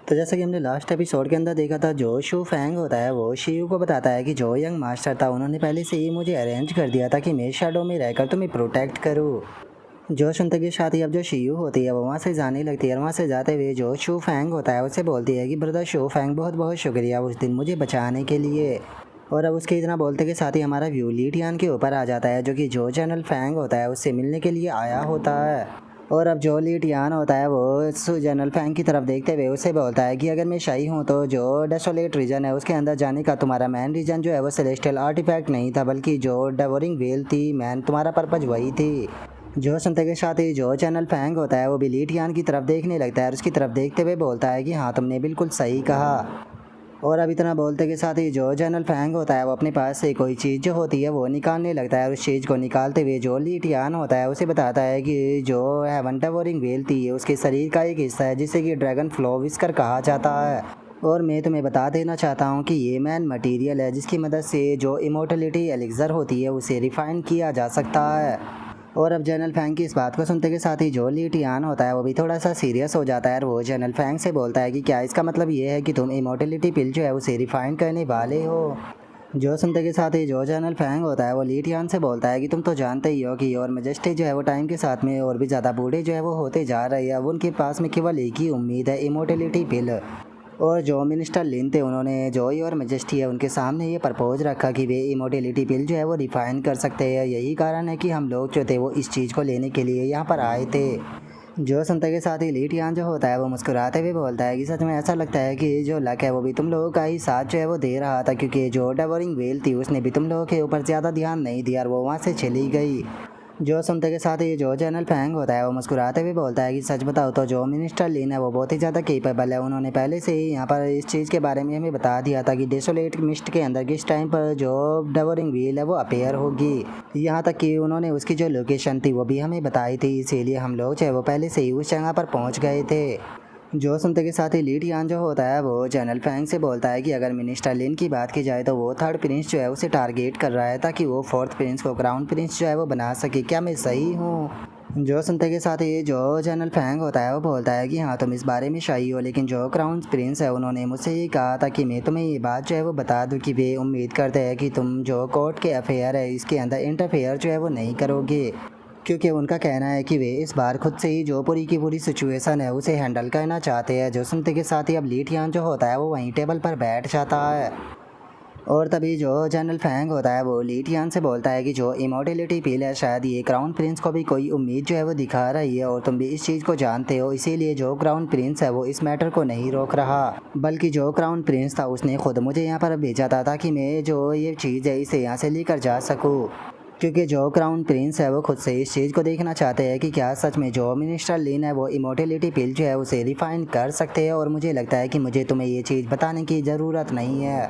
तो जैसा कि हमने लास्ट एपिसोड के अंदर देखा था, जो शू फैंग होता है वो शियू को बताता है कि जो यंग मास्टर था उन्होंने पहले से ही मुझे अरेंज कर दिया था कि मैं शैडो में रहकर तुम्हें प्रोटेक्ट करूँ। जो सुनते के साथ ही अब जो शियू होती है वो वहाँ से जाने लगती है और वहाँ से जाते हुए जो शू फैंग होता है उससे बोलती है कि ब्रदर शू फैंग, बहुत बहुत शुक्रिया उस दिन मुझे बचाने के लिए। और अब उसके इतना बोलते के साथ ही हमारा व्यू लीटियान के ऊपर आ जाता है, जो कि जो जनरल फैंग होता है उससे मिलने के लिए आया होता है। और अब जो लीटियान होता है वो जनरल फैंग की तरफ देखते हुए उसे बोलता है कि अगर मैं शाही हूँ तो जो डेसोलेट रीजन है उसके अंदर जाने का तुम्हारा मैन रीजन जो है वो सेलेस्टियल आर्टिफैक्ट नहीं था, बल्कि जो डेवोरिंग वेल थी। मैन, तुम्हारा पर्पज वही थी। जो सुनते के साथ ही जो चैनल फैंग होता है वो भी लीटियान की तरफ देखने लगता है और उसकी तरफ देखते हुए बोलता है कि हाँ, तुमने बिल्कुल सही कहा। और अब इतना बोलते के साथ ही जो जनरल फैंग होता है वो अपने पास से कोई चीज़ जो होती है वो निकालने लगता है और उस चीज़ को निकालते हुए जो लीटियान होता है उसे बताता है कि जो हेवन डेवोरिंग वेल थी उसके शरीर का एक हिस्सा है जिसे कि ड्रैगन फ्लो विस्कर कहा जाता है। और मैं तुम्हें बता देना चाहता हूँ कि ये मैन मटेरियल है जिसकी मदद से जो इमोर्टलिटी एलिक्सर होती है उसे रिफाइन किया जा सकता है। और अब जनरल फैंग की इस बात को सुनते के साथ ही जो लीटियान होता है वो भी थोड़ा सा सीरियस हो जाता है और वो जनरल फैंग से बोलता है कि क्या इसका मतलब ये है कि तुम इमोर्टलिटी पिल जो है उसे रिफाइन करने वाले हो। जो सुनते के साथ ही जो जनरल फैंग होता है वो लीटियान से बोलता है कि तुम तो जानते ही हो कि और मेजेस्टी जो है वो टाइम के साथ में और भी ज़्यादा बूढ़े जो है वो होते जा रहे हैं। अब उनके पास में केवल एक ही उम्मीद है, इमोर्टलिटी पिल। और जो मिनिस्टर लिन थे उन्होंने जॉय और मेजेस्टी है उनके सामने ये प्रपोज रखा कि वे इमोर्टलिटी पिल जो है वो रिफाइन कर सकते हैं। यही कारण है कि हम लोग जो थे वो इस चीज़ को लेने के लिए यहाँ पर आए थे। जो सुनते के साथ ही लीटियान जो होता है वो मुस्कुराते हुए बोलता है कि सच में ऐसा लगता है कि जो लक है वो भी तुम लोगों का ही साथ जो है वो दे रहा था, क्योंकि जो डेवोरिंग वेल थी उसने भी तुम लोगों के ऊपर ज़्यादा ध्यान नहीं दिया और वो वहाँ से चली गई। जो सुनते के साथ ही जो जनरल फैंग होता है वो मुस्कुराते हुए बोलता है कि सच बताओ तो जो मिनिस्टर लिन है वो बहुत ही ज़्यादा केपेबल है। उन्होंने पहले से ही यहाँ पर इस चीज़ के बारे में हमें बता दिया था कि डेसोलेट मिस्ट के अंदर किस टाइम पर जो डेवोरिंग व्हील है वो अपेयर होगी। यहाँ तक कि उन्होंने उसकी जो लोकेशन थी वो भी हमें बताई थी, इसीलिए हम लोग चाहे वो पहले से ही उस जगह पर पहुँच गए थे। जो सुनते के साथ ही लीटियान जो होता है वो जनरल फैंग से बोलता है कि अगर मिनिस्टर लिन की बात की जाए तो वो थर्ड प्रिंस जो है उसे टारगेट कर रहा है ताकि वो फोर्थ प्रिंस को क्राउन प्रिंस जो है वो बना सके। क्या मैं सही हूँ? जो सुनते के साथ ही जो जनरल फैंग होता है वो बोलता है कि हाँ, तुम इस बारे में सही हो, लेकिन जो क्राउन प्रिंस है उन्होंने मुझसे ये कहा था कि मैं तुम्हें ये बात जो है वो बता दूँ कि वे उम्मीद करते हैं कि तुम जो कोर्ट के अफेयर है इसके अंदर इंटरफेयर जो है वो नहीं करोगे, क्योंकि उनका कहना है कि वे इस बार खुद से ही जो पूरी की पूरी सिचुएशन है उसे हैंडल करना चाहते हैं। जो सुनते के साथ ही अब लीटियान जो होता है वो वहीं टेबल पर बैठ जाता है। और तभी जो जनरल फैंग होता है वो लीटियान से बोलता है कि जो इमोर्टलिटी पिल है शायद ये क्राउन प्रिंस को भी कोई उम्मीद जो है वो दिखा रही है और तुम भी इस चीज़ को जानते हो, इसीलिए जो क्राउन प्रिंस है वो इस मैटर को नहीं रोक रहा, बल्कि जो क्राउन प्रिंस था उसने खुद मुझे यहाँ पर भेजा था ताकि मैं जो ये चीज़ है इसे यहाँ से लेकर जा सकूँ, क्योंकि जो क्राउन प्रिंस है वो खुद से इस चीज़ को देखना चाहते हैं कि क्या सच में जो मिनिस्टर लिन है वो इमोर्टलिटी पिल जो है उसे रिफाइन कर सकते हैं। और मुझे लगता है कि मुझे तुम्हें ये चीज़ बताने की ज़रूरत नहीं है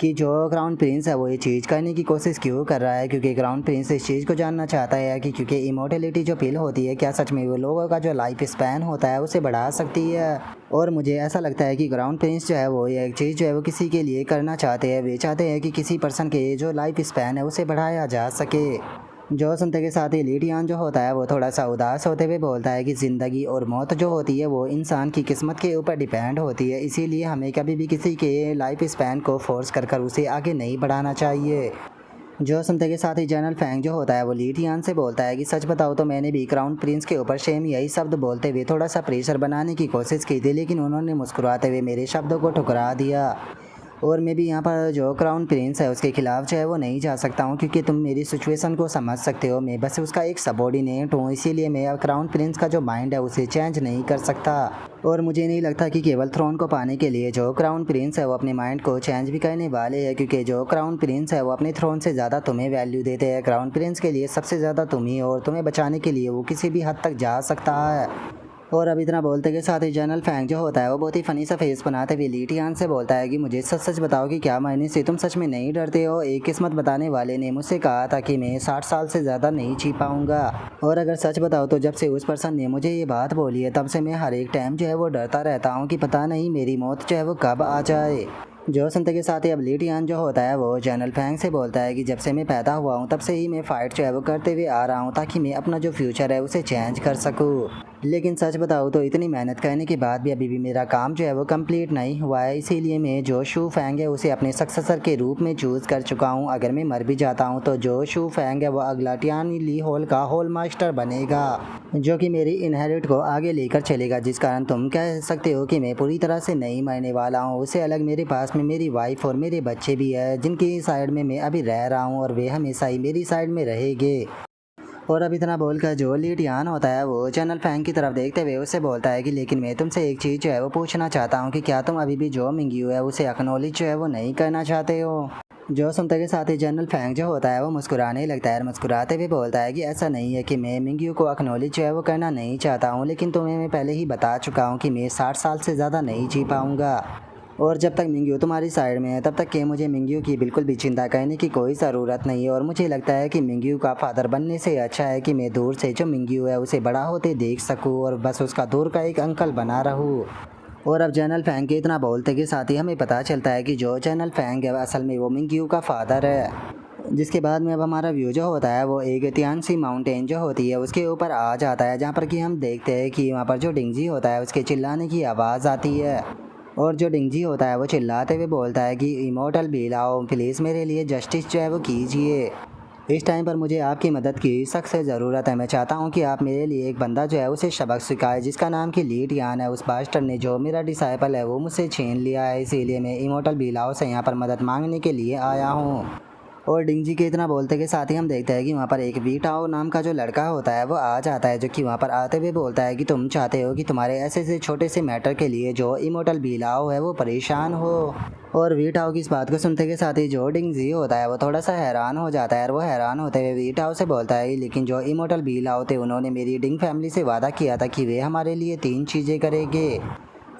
कि जो क्राउन प्रिंस है वो ये चीज़ करने की कोशिश क्यों कर रहा है, क्योंकि क्राउन प्रिंस इस चीज़ को जानना चाहता है कि क्योंकि इमोर्टलिटी जो पिल होती है क्या सच में वो लोगों का जो लाइफ स्पैन होता है उसे बढ़ा सकती है। और मुझे ऐसा लगता है कि क्राउन प्रिंस जो है वो ये एक चीज़ जो है वो किसी के लिए करना चाहते हैं। वे चाहते हैं कि किसी पर्सन के जो लाइफ स्पैन है उसे बढ़ाया जा सके। जो सुनते के साथ ही लीटियान जो होता है वो थोड़ा सा उदास होते हुए बोलता है कि ज़िंदगी और मौत जो होती है वो इंसान की किस्मत के ऊपर डिपेंड होती है, इसीलिए हमें कभी भी किसी के लाइफ स्पैन को फोर्स कर उसे आगे नहीं बढ़ाना चाहिए। जो सुनते के साथ ही जनरल फैंग जो होता है वो लीटियान से बोलता है कि सच बताओ तो मैंने भी क्राउन प्रिंस के ऊपर सेम यही शब्द बोलते हुए थोड़ा सा प्रेशर बनाने की कोशिश की थी, लेकिन उन्होंने मुस्कुराते हुए मेरे शब्दों को ठुकरा दिया। और मैं भी यहाँ पर जो क्राउन प्रिंस है उसके खिलाफ जो है वो नहीं जा सकता हूँ, क्योंकि तुम मेरी सिचुएशन को समझ सकते हो, मैं बस उसका एक सबॉर्डिनेट हूँ, इसीलिए मैं क्राउन प्रिंस का जो माइंड है उसे चेंज नहीं कर सकता। और मुझे नहीं लगता कि केवल थ्रोन को पाने के लिए जो क्राउन प्रिंस है वो अपने माइंड को चेंज भी करने वाले हैं, क्योंकि जो क्राउन प्रिंस है वो अपने थ्रोन से ज़्यादा तुम्हें वैल्यू देते हैं। क्राउन प्रिंस के लिए सबसे ज़्यादा तुम ही हो और तुम्हें बचाने के लिए वो किसी भी हद तक जा सकता है। और अब इतना बोलते के साथ ही जनरल फैंग जो होता है वो बहुत ही फनी सा फेस बनाते हुए लीटियान से बोलता है कि मुझे सच सच बताओ कि क्या महीने से तुम सच में नहीं डरते हो? एक किस्मत बताने वाले ने मुझसे कहा था कि मैं 60 साल से ज़्यादा नहीं जी पाऊँगा, और अगर सच बताओ तो जब से उस पर्सन ने मुझे ये बात बोली है तब से मैं हर एक टाइम जो है वो डरता रहता हूँ कि पता नहीं मेरी मौत जो है वो कब आ जाए। जो सुनते के साथ ही अब लीटियान जो होता है वो जनरल फैंग से बोलता है कि जब से मैं पैदा हुआ हूँ तब से ही मैं फ़ाइट जो है वो करते हुए आ रहा हूँ ताकि मैं अपना जो फ्यूचर है उसे चेंज कर सकूँ। लेकिन सच बताऊँ तो इतनी मेहनत करने के बाद भी अभी भी मेरा काम जो है वो कंप्लीट नहीं हुआ है, इसीलिए मैं जो शू फैंग है उसे अपने सक्सेसर के रूप में चूज़ कर चुका हूँ। अगर मैं मर भी जाता हूँ तो जो शू फैंग है वो अगला टियानी ली होल का होल मास्टर बनेगा, जो कि मेरी इनहेरिट को आगे लेकर चलेगा, जिस कारण तुम कह सकते हो कि मैं पूरी तरह से नहीं मरने वाला हूँ। उससे अलग मेरे पास में मेरी वाइफ और मेरे बच्चे भी है, जिनकी साइड में मैं अभी रह रहा हूँ और वे हमेशा ही मेरी साइड में रहेंगे। और अब इतना बोलकर जो लीडियान होता है वो जनरल फैंग की तरफ देखते हुए उससे बोलता है कि लेकिन मैं तुमसे एक चीज़ जो है वो पूछना चाहता हूँ कि क्या तुम अभी भी जो मिंग्यू है उसे एक्नॉलेज जो है वो नहीं करना चाहते हो। जो सुनते के साथ ही जनरल फैंग जो होता है वो मुस्कुराने लगता है और मुस्कुराते हुए बोलता है कि ऐसा नहीं है कि मैं मिंग्यू को एक्नॉलेज जो है वो करना नहीं चाहता हूँ, लेकिन तुम्हें मैं पहले ही बता चुका हूँ कि मैं 60 साल से ज़्यादा नहीं जी पाऊँगा। और जब तक मिंग्यू तुम्हारी साइड में है तब तक कि मुझे मिंग्यू की बिल्कुल भी चिंता करने की कोई ज़रूरत नहीं है। और मुझे लगता है कि मिंग्यू का फादर बनने से अच्छा है कि मैं दूर से जो मिंग्यू है उसे बड़ा होते देख सकूं और बस उसका दूर का एक अंकल बना रहूं। और अब जनरल फैंग के इतना बोलते के साथ ही हमें पता चलता है कि जो जनरल फैंग है असल में वो मिंग्यू का फादर है। जिसके बाद में अब हमारा व्यू जो होता है वो एक तियानसी माउंटेन जो होती है उसके ऊपर आ जाता है, जहाँ पर कि हम देखते हैं कि वहाँ पर जो डिंगजी होता है उसके चिल्लाने की आवाज़ आती है। और जो डिंगजी होता है वो चिल्लाते हुए बोलता है कि इमोर्टल बीलाओ प्लीज़ मेरे लिए जस्टिस जो है वो कीजिए। इस टाइम पर मुझे आपकी मदद की सख्त से ज़रूरत है। मैं चाहता हूँ कि आप मेरे लिए एक बंदा जो है उसे सबक सिखाए, जिसका नाम कि लीडियान है। उस बास्टर ने जो मेरा डिसाइपल है वो मुझसे छीन लिया है, इसीलिए मैं इमोर्टल बीलाओ से यहाँ पर मदद मांगने के लिए आया हूँ। और डिंगजी के इतना बोलते के साथ ही हम देखते हैं कि वहाँ पर एक वीटाओ नाम का जो लड़का होता है वो आ जाता है, जो कि वहाँ पर आते हुए बोलता है कि तुम चाहते हो कि तुम्हारे ऐसे से छोटे से मैटर के लिए जो इमोर्टल बीलाओ है वो परेशान हो। और वीटाओ की इस बात को सुनते के साथ ही जो डिंगजी होता है वो थोड़ा सा हैरान हो जाता है और वो हैरान होते हुए वीटाओ से बोलता है लेकिन जो इमोर्टल बीलाओ थे उन्होंने मेरी डिंग फैमिली से वादा किया था कि वे हमारे लिए 3 चीज़ें करेंगे।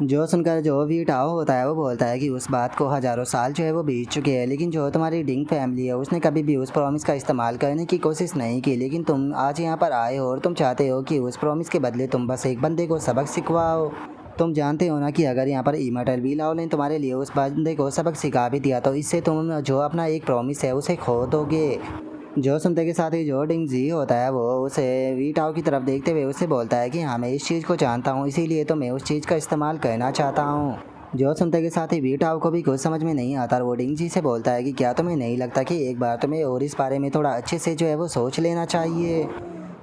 जो सुनकर जो वीटाओ होता है वो बोलता है कि उस बात को हज़ारों साल जो है वो बीत चुके हैं, लेकिन जो तुम्हारी डिंग फैमिली है उसने कभी भी उस प्रॉमिस का इस्तेमाल करने की कोशिश नहीं की, लेकिन तुम आज यहाँ पर आए हो और तुम चाहते हो कि उस प्रॉमिस के बदले तुम बस एक बंदे को सबक सिखवाओ। तुम जानते हो ना कि अगर यहाँ पर इमोर्टल बीलाओ ने तुम्हारे लिए उस बंदे को सबक सिखा भी दिया तो इससे तुम जो अपना एक प्रॉमिस है उसे खो दोगे। जो सुनते के साथ ही जो डिंगजी होता है वो उसे वीटाओ की तरफ देखते हुए उससे बोलता है कि हाँ मैं इस चीज़ को जानता हूँ, इसीलिए तो मैं उस चीज़ का इस्तेमाल करना चाहता हूँ। जो सुनते के साथ ही वीटाओ को भी कुछ समझ में नहीं आता और वो डिंगजी से बोलता है कि क्या तुम्हें नहीं लगता कि एक बार तुम्हें और इस बारे में थोड़ा अच्छे से जो है वो सोच लेना चाहिए।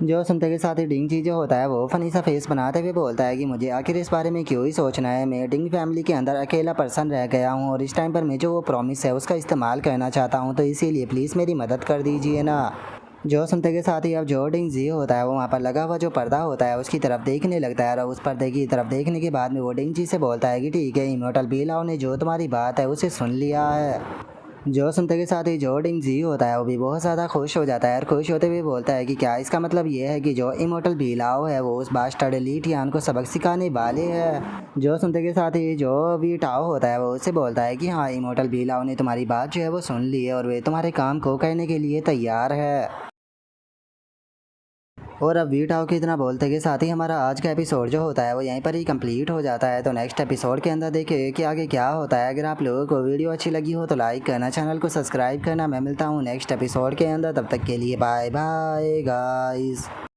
जो सुनते के साथ ही डिंगजी जो होता है वो फनी सा फेस बनाते हुए बोलता है कि मुझे आखिर इस बारे में क्यों ही सोचना है, मैं डिंग फैमिली के अंदर अकेला पर्सन रह गया हूँ और इस टाइम पर मैं जो वो प्रॉमिस है उसका इस्तेमाल करना चाहता हूँ, तो इसीलिए प्लीज़ मेरी मदद कर दीजिए ना। जो सुनते के साथ ही अब जो डिंगजी होता है वो वहाँ पर लगा हुआ जो पर्दा होता है उसकी तरफ देखने लगता है और उस पर्दे की तरफ देखने के बाद में वो डिंगजी से बोलता है कि ठीक है, इमोर्टल बीलाओ ने जो तुम्हारी बात है उसे सुन लिया है। जो सुनते के साथ ही जो डिंगजी होता है वो भी बहुत ज़्यादा खुश हो जाता है और खुश होते हुए बोलता है कि क्या इसका मतलब ये है कि जो इमोर्टल बीलाओ है वो उस बास्टर्ड लीटियान को सबक सिखाने वाले हैं। जो सुनते के साथ ही जो वीटाओ होता है वो उससे बोलता है कि हाँ, इमोर्टल बीलाओ ने तुम्हारी बात जो है वो सुन ली है और वे तुम्हारे काम को करने के लिए तैयार है। और अब वीटाओ के इतना बोलते के साथ ही हमारा आज का एपिसोड जो होता है वो यहीं पर ही कंप्लीट हो जाता है। तो नेक्स्ट एपिसोड के अंदर देखिए कि आगे क्या होता है। अगर आप लोगों को वीडियो अच्छी लगी हो तो लाइक करना, चैनल को सब्सक्राइब करना। मैं मिलता हूँ नेक्स्ट एपिसोड के अंदर, तब तक के लिए बाय बाय गाइस।